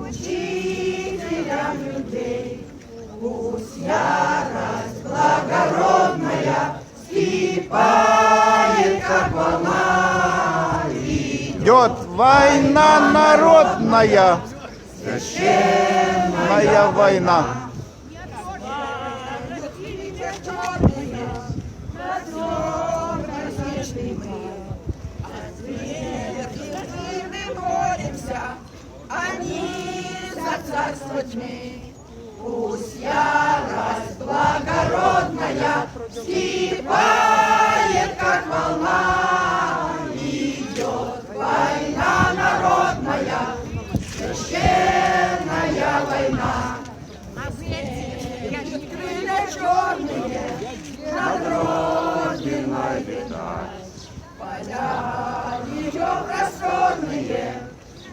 учителям людей. Пусть ярость благородная вскипает, как волна. Идет война народная, Священная война. Они за царство тьмы. Пусть ярость благородная вскипает, как волна. Идет война народная, священная война. Крылья черные над родиной летать, поля ее просторные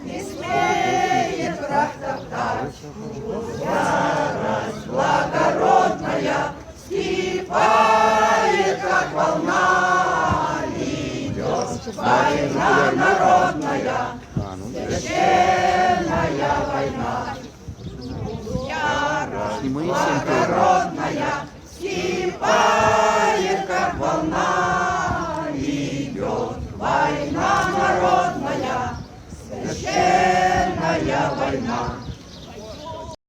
не смеет враг топтать. Ярость благородная вскипает, как волна. Идет война народная, священная война. Ярость благородная вскипает, как волна. Идет война народная, священная война.